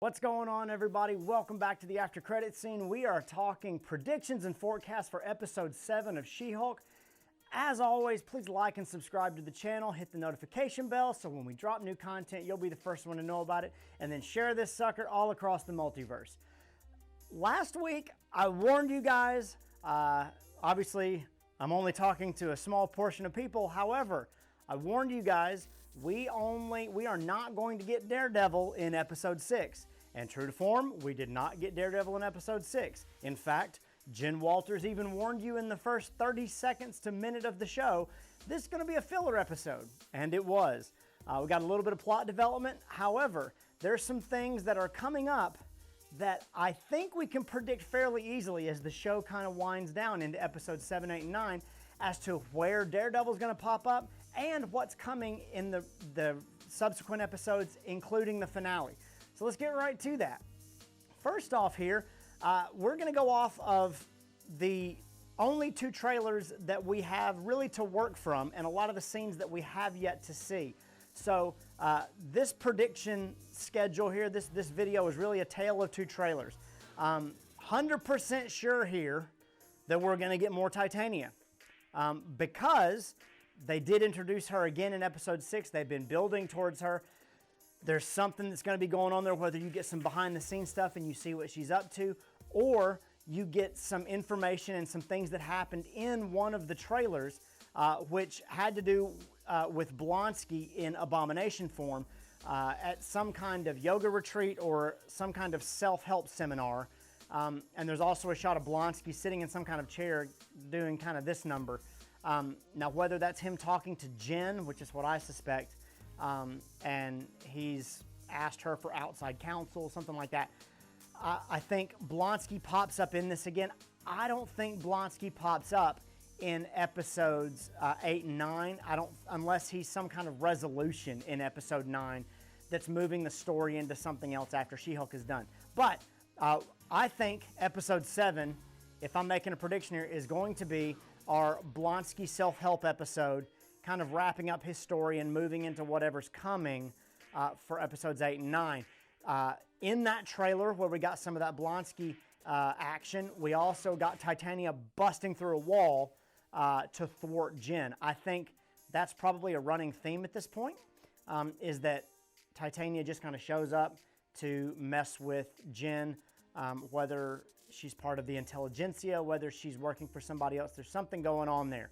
What's going on, everybody? Welcome back to the after credit scene. We are talking predictions and forecasts for episode 7 of She-Hulk. As always, please like and subscribe to the channel, hit the notification bell so when we drop new content, you'll be the first one to know about it, and then share this sucker all across the multiverse. Last week, I warned you guys, obviously, I'm only talking to a small portion of people. However, I warned you guys, we are not going to get Daredevil in episode 6. And true to form, we did not get Daredevil in episode 6. In fact, Jen Walters even warned you in the first 30 seconds to minute of the show, this is going to be a filler episode. And it was. We got a little bit of plot development. However, there's some things that are coming up that I think we can predict fairly easily as the show kind of winds down into episodes 7, 8, and 9 as to where Daredevil's going to pop up and what's coming in the subsequent episodes, including the finale. So let's get right to that. First off here, we're going to go off of the only 2 trailers that we have really to work from and a lot of the scenes that we have yet to see. So this prediction schedule here, this video is really a tale of 2 trailers. 100% sure here that we're going to get more Titania because they did introduce her again in episode 6. They've been building towards her. There's something that's going to be going on there, whether you get some behind the scenes stuff and you see what she's up to, or you get some information and some things that happened in one of the trailers, which had to do with Blonsky in Abomination form at some kind of yoga retreat or some kind of self-help seminar. And there's also a shot of Blonsky sitting in some kind of chair doing kind of this number. Now, whether that's him talking to Jen, which is what I suspect, and he's asked her for outside counsel, something like that. I think Blonsky pops up in this again. I don't think Blonsky pops up in episodes 8 and 9. Unless he's some kind of resolution in episode 9 that's moving the story into something else after She-Hulk is done. But I think episode 7, if I'm making a prediction here, is going to be our Blonsky self-help episode, kind of wrapping up his story and moving into whatever's coming for episodes 8 and 9. In that trailer where we got some of that Blonsky action, we also got Titania busting through a wall to thwart Jen. I think that's probably a running theme at this point, is that Titania just kind of shows up to mess with Jen, whether she's part of the intelligentsia, whether she's working for somebody else. There's something going on there.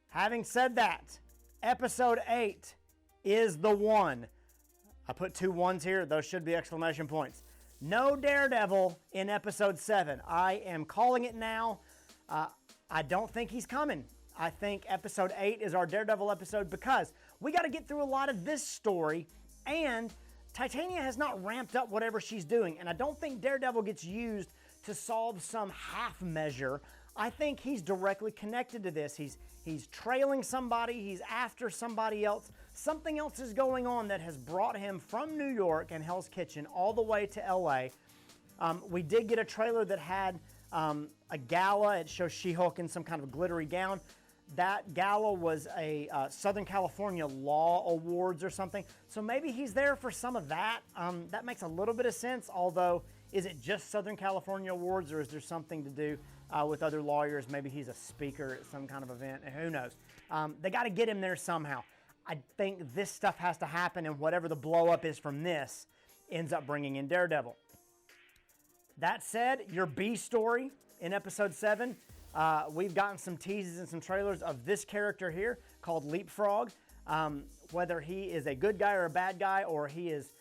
Having said that, episode 8 is the one. I put 2 ones here. Those should be exclamation points. No Daredevil in episode 7. I am calling it now. I don't think he's coming. I think episode 8 is our Daredevil episode because we got to get through a lot of this story, and Titania has not ramped up whatever she's doing, and I don't think Daredevil gets used to solve some half measure. I think he's directly connected to this. He's trailing somebody, he's after somebody else. Something else is going on that has brought him from New York and Hell's Kitchen all the way to LA. We did get a trailer that had a gala. It shows She-Hulk in some kind of glittery gown. That gala was a Southern California Law Awards or something. So maybe he's there for some of that. That makes a little bit of sense, although is it just Southern California Awards, or is there something to do with other lawyers? Maybe he's a speaker at some kind of event, and who knows. They got to get him there somehow. I think this stuff has to happen, and whatever the blow up is from this ends up bringing in Daredevil. That said, your B story in episode 7, we've gotten some teases and some trailers of this character here called LeapFrog. Whether he is a good guy or a bad guy, or he is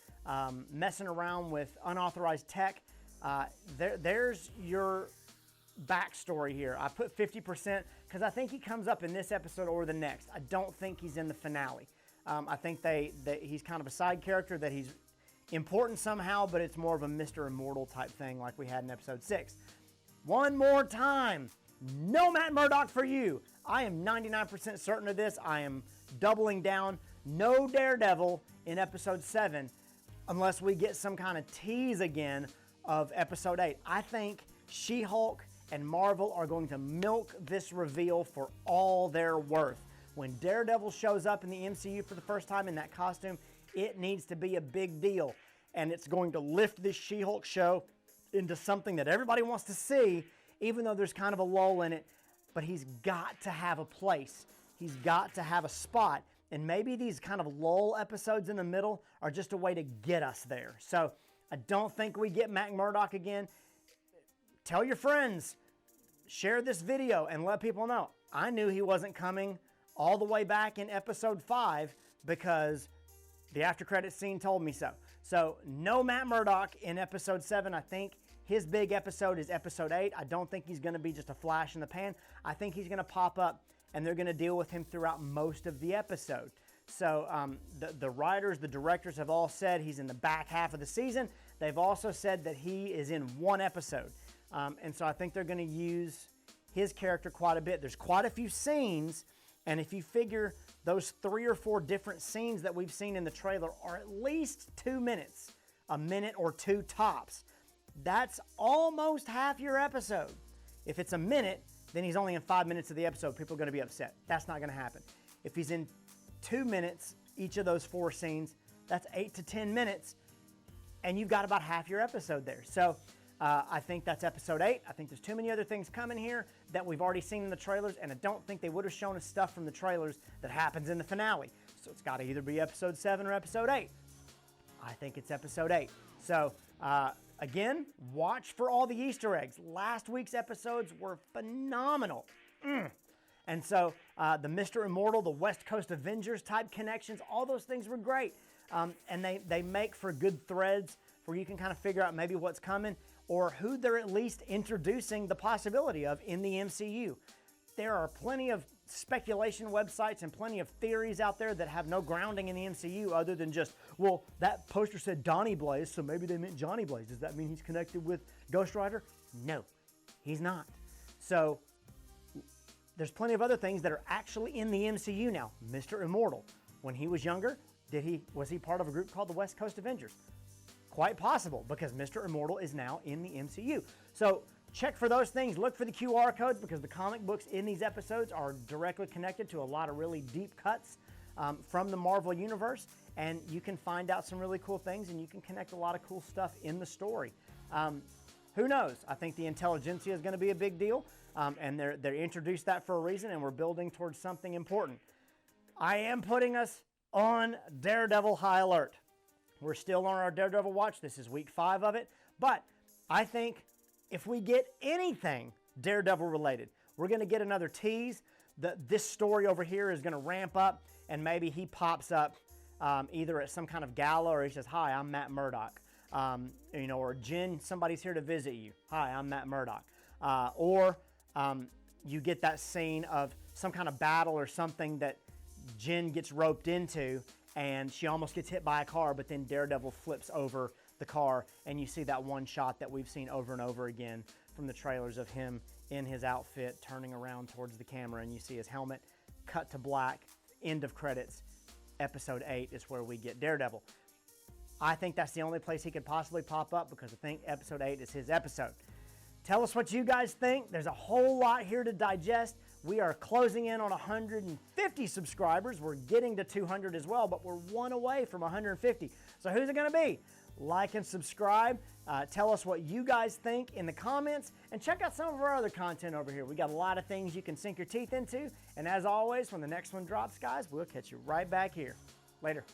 messing around with unauthorized tech, there's your backstory here. I put 50% because I think he comes up in this episode or the next. I don't think he's in the finale. I think that he's kind of a side character, that he's important somehow, but it's more of a Mr. Immortal type thing like we had in episode 6. One more time, no Matt Murdock for you. I am 99% certain of this. I am doubling down. No Daredevil in episode 7 unless we get some kind of tease again of episode 8. I think She-Hulk and Marvel are going to milk this reveal for all they're worth. When Daredevil shows up in the MCU for the first time in that costume, it needs to be a big deal. and it's going to lift this She-Hulk show into something that everybody wants to see, even though there's kind of a lull in it. But he's got to have a place. He's got to have a spot. And maybe these kind of lull episodes in the middle are just a way to get us there. So I don't think we get Matt Murdock again. Tell your friends. Share this video and let people know. I knew he wasn't coming all the way back in episode 5 because the after credit scene told me so. So no Matt Murdock in episode 7. I think his big episode is episode 8. I don't think he's going to be just a flash in the pan. I think he's going to pop up and they're going to deal with him throughout most of the episode. So the writers, the directors have all said he's in the back half of the season. They've also said that he is in one episode. And so I think they're going to use his character quite a bit. There's quite a few scenes, and if you figure those 3 or 4 different scenes that we've seen in the trailer are at least 2 minutes, a minute or 2 tops, that's almost half your episode. If it's a minute, then he's only in 5 minutes of the episode. People are going to be upset. That's not going to happen. If he's in 2 minutes, each of those 4 scenes, that's 8 to 10 minutes, and you've got about half your episode there. So I think that's episode 8. I think there's too many other things coming here that we've already seen in the trailers, and I don't think they would have shown us stuff from the trailers that happens in the finale. So it's got to either be episode 7 or episode 8. I think it's episode 8. So again, watch for all the Easter eggs. Last week's episodes were phenomenal. And so the Mr. Immortal, the West Coast Avengers type connections, all those things were great. And they make for good threads where you can kind of figure out maybe what's coming or who they're at least introducing the possibility of in the MCU. There are plenty of speculation websites and plenty of theories out there that have no grounding in the MCU other than just, well, that poster said Donnie Blaze, so maybe they meant Johnny Blaze. Does that mean he's connected with Ghost Rider? No, he's not. So there's plenty of other things that are actually in the MCU now. Mr. Immortal, when he was younger, was he part of a group called the West Coast Avengers? Quite possible, because Mr. Immortal is now in the MCU. So check for those things. Look for the QR codes, because the comic books in these episodes are directly connected to a lot of really deep cuts from the Marvel Universe, and you can find out some really cool things, and you can connect a lot of cool stuff in the story. Who knows? I think the intelligentsia is going to be a big deal, and they're introduced that for a reason, and we're building towards something important. I am putting us on Daredevil high alert. We're still on our Daredevil watch. This is week 5 of it. But I think if we get anything Daredevil related, we're going to get another tease. This story over here is going to ramp up, and maybe he pops up either at some kind of gala, or he says, "Hi, I'm Matt Murdock." Or Jen, somebody's here to visit you. "Hi, I'm Matt Murdock." Or you get that scene of some kind of battle or something that Jen gets roped into, and she almost gets hit by a car, but then Daredevil flips over the car, and you see that one shot that we've seen over and over again from the trailers of him in his outfit turning around towards the camera, and you see his helmet, cut to black, end of credits. Episode 8 is where we get Daredevil. I think that's the only place he could possibly pop up, because I think episode 8 is his episode. Tell us what you guys think. There's a whole lot here to digest. We are closing in on 150 subscribers. We're getting to 200 as well, but we're one away from 150. So who's it going to be? Like and subscribe. Tell us what you guys think in the comments, and check out some of our other content over here. We got a lot of things you can sink your teeth into. And as always, when the next one drops, guys, we'll catch you right back here. Later.